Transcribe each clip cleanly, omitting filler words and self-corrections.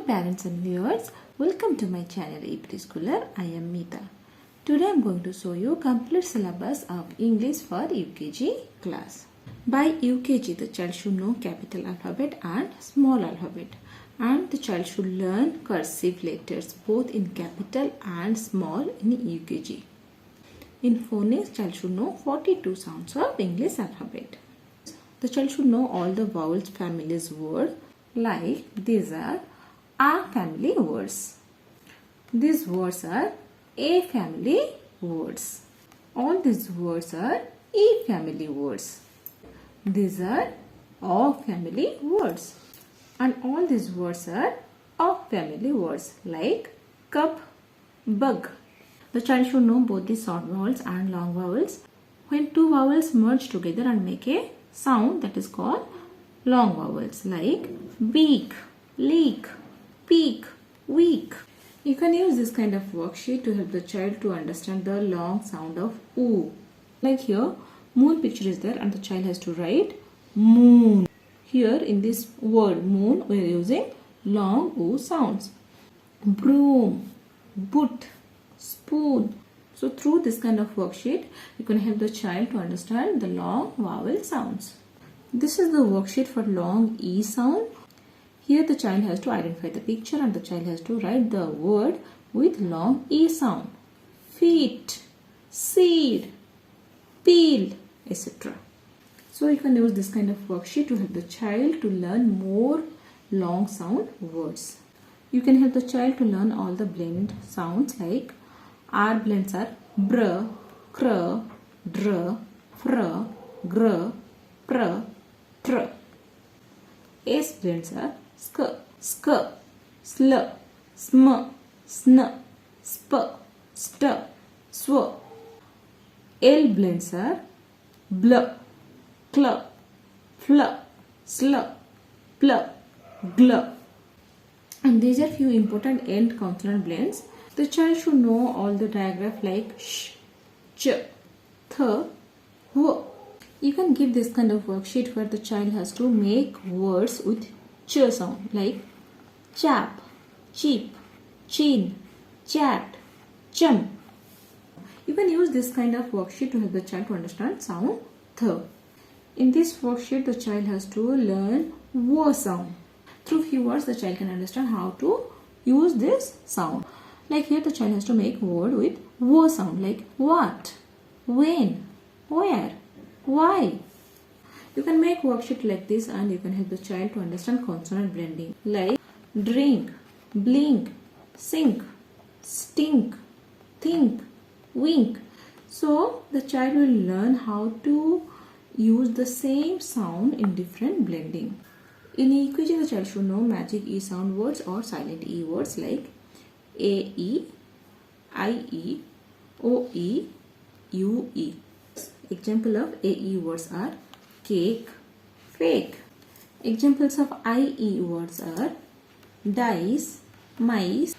parents and viewers, welcome to my channel ePreschooler. I am Meeta. Today I am going to show you complete syllabus of English for UKG class. By UKG, the child should know capital alphabet and small alphabet, and the child should learn cursive letters both in capital and small in UKG. In phonics, child should know 42 sounds of English alphabet. The child should know all the vowels families word, like these are A family words. These words are A family words. All these words are E family words. These are O family words. And all these words are O family words, like cup, bug. The child should know both the short vowels and long vowels. When two vowels merge together and make a sound, that is called long vowels, like beak, leak, peak, weak. You can use this kind of worksheet to help the child to understand the long sound of oo. Like here, moon picture is there and the child has to write moon. Here in this word moon, we are using long oo sounds. Broom, boot, spoon. So through this kind of worksheet, you can help the child to understand the long vowel sounds. This is the worksheet for long E sound. Here the child has to identify the picture and the child has to write the word with long E sound. Feet, seed, peel, etc. So you can use this kind of worksheet to help the child to learn more long sound words. You can help the child to learn all the blend sounds, like R blends are br, cr, dr, fr, gr, pr, tr. S blends are sk, sk, sl, sm, sn, sp, st, sw. L blends are bl, cl, fl, sl, pl, gl. And these are few important end consonant blends. The child should know all the diagraph like sh, ch, th, w. You can give this kind of worksheet where the child has to make words with ch sound, like chap, cheap, chin, chat, chum. You can use this kind of worksheet to help the child to understand sound th. In this worksheet, the child has to learn w sound. Through few words, the child can understand how to use this sound. Like here, the child has to make word with w sound, like what, when, where, why. You can make worksheet like this and you can help the child to understand consonant blending, like drink, blink, sink, stink, think, wink. So the child will learn how to use the same sound in different blending. In EQG, the child should know magic E sound words or silent E words, like AE, IE, OE, UE. Example of AE words are cake, fake. Examples of IE words are dice, mice,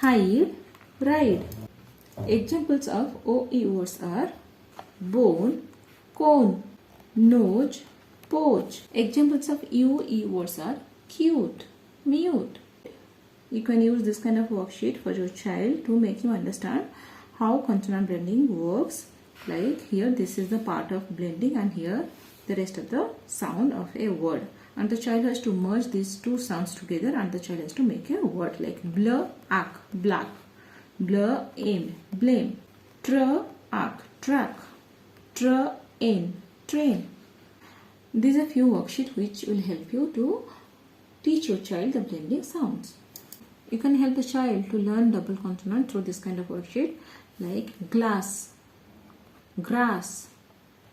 hide, ride. Examples of OE words are bone, cone, nose, poach. Examples of UE words are cute, mute. You can use this kind of worksheet for your child to make you understand how consonant blending works. Like here, this is the part of blending and here the rest of the sound of a word. And the child has to merge these two sounds together and the child has to make a word, like blur, ack, black, blur, aim, blame, tr, ack, track, tr, in, train. These are few worksheets which will help you to teach your child the blending sounds. You can help the child to learn double consonant through this kind of worksheet, like glass, grass,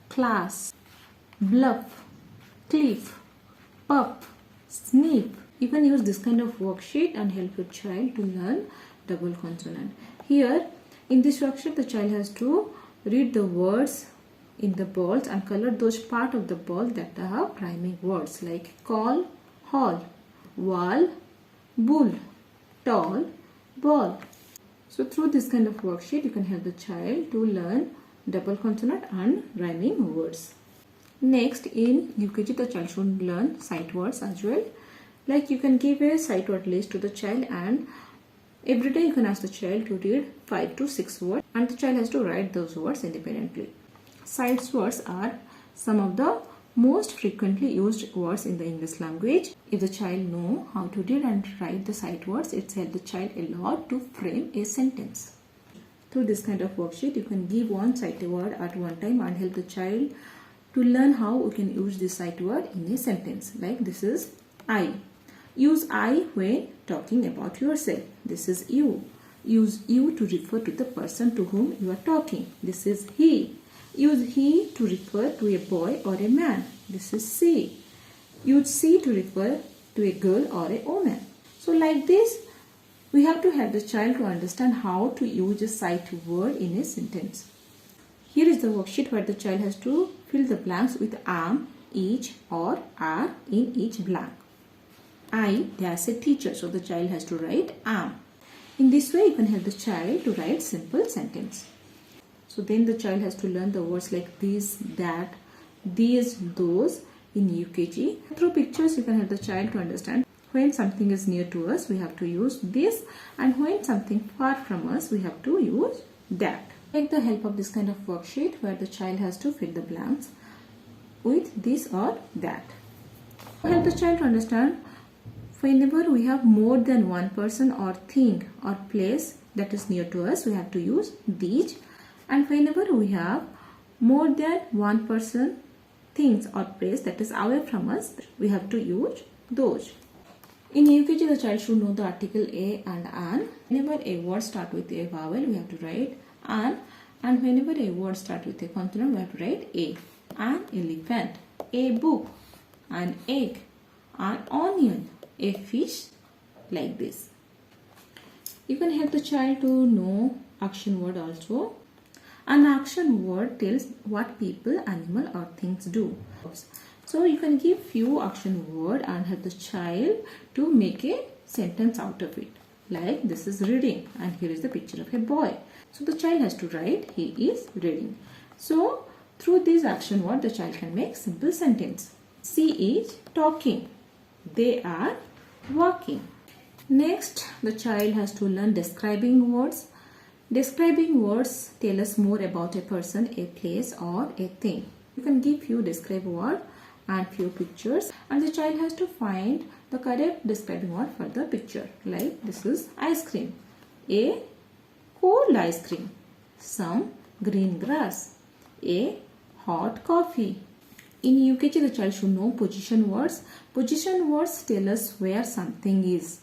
class, bluff, cliff, pup, sneap. You can use this kind of worksheet and help your child to learn double consonant. Here in this worksheet, the child has to read the words in the balls and color those part of the ball that have rhyming words, like call, hall, wall, bull, tall, ball. So through this kind of worksheet, you can help the child to learn double consonant and rhyming words. Next, in UKG, the child should learn sight words as well, Like you can give a sight word list to the child, and every day you can ask the child to read 5 to 6 words, and the child has to write those words independently. Sight words are some of the most frequently used words in the English language. If the child know how to read and write the sight words, it helps the child a lot to frame a sentence. Through this kind of worksheet, you can give one sight word at one time and help the child to learn how we can use this sight word in a sentence. Like this is I. Use I when talking about yourself. This is you. Use you to refer to the person to whom you are talking. This is he. Use he to refer to a boy or a man. This is she. Use she to refer to a girl or a woman. So like this, we have to help the child to understand how to use a sight word in a sentence. Here is the worksheet where the child has to fill the blanks with am, each or are in each blank. I dash a teacher, so the child has to write am. In this way, you can help the child to write simple sentence. So then the child has to learn the words like this, that, these, those in UKG. Through pictures, you can help the child to understand when something is near to us, we have to use this, and when something far from us, we have to use that. Take the help of this kind of worksheet where the child has to fill the blanks with this or that. Help the child to understand whenever we have more than one person or thing or place that is near to us, we have to use these. And whenever we have more than one person, things or place that is away from us, we have to use those. In UKG, the child should know the article a and an. Whenever a word starts with a vowel, we have to write an. And whenever a word starts with a consonant, we have to write a. An elephant, a book, an egg, an onion, a fish, like this. You can help the child to know action word also. An action word tells what people, animal or things do. So you can give few action word and help the child to make a sentence out of it. Like this is reading, and here is the picture of a boy. So the child has to write he is reading. So through this action word, the child can make simple sentence. She is talking. They are walking. Next, the child has to learn describing words. Describing words tell us more about a person, a place or a thing. You can give few describe word and few pictures, and the child has to find the correct describing word for the picture. Like this is ice cream. A cold ice cream. Some green grass. A hot coffee. In UKG, the child should know position words. Position words tell us where something is.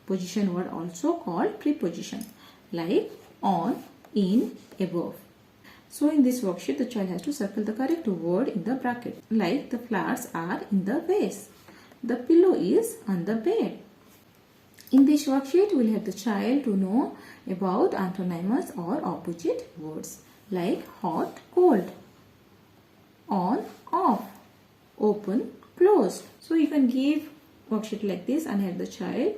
Position word also called preposition. Like on, in, above. So in this worksheet, the child has to circle the correct word in the bracket. Like the flowers are in the vase. The pillow is on the bed. In this worksheet, we will help the child to know about antonyms or opposite words. Like hot, cold, on, off, open, closed. So you can give worksheet like this and help the child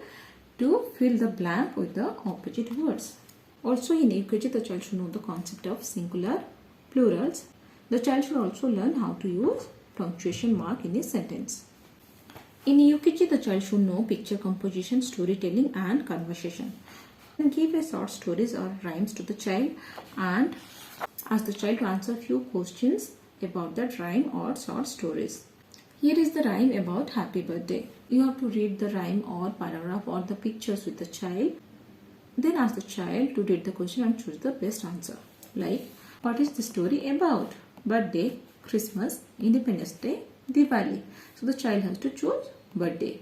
to fill the blank with the opposite words. Also in UKG, the child should know the concept of singular, plurals. The child should also learn how to use punctuation mark in a sentence. In UKG, the child should know picture composition, storytelling and conversation. You can give a short stories or rhymes to the child and ask the child to answer few questions about that rhyme or short stories. Here is the rhyme about happy birthday. You have to read the rhyme or paragraph or the pictures with the child. Then ask the child to read the question and choose the best answer. Like, what is the story about? Birthday, Christmas, Independence Day, Diwali. So the child has to choose birthday.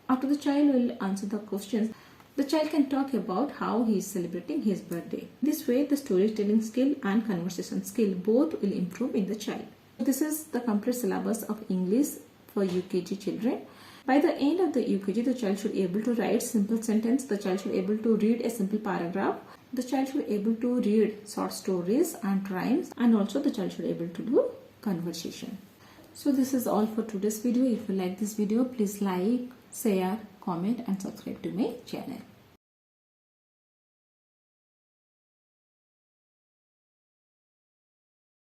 After the child will answer the questions, the child can talk about how he is celebrating his birthday. This way, the storytelling skill and conversation skill both will improve in the child. This is the complete syllabus of English for UKG children. By the end of the UKG, the child should be able to write simple sentence. The child should be able to read a simple paragraph. The child should be able to read short stories and rhymes, and also the child should be able to do conversation. So this is all for today's video. If you like this video, please like, share, comment and subscribe to my channel.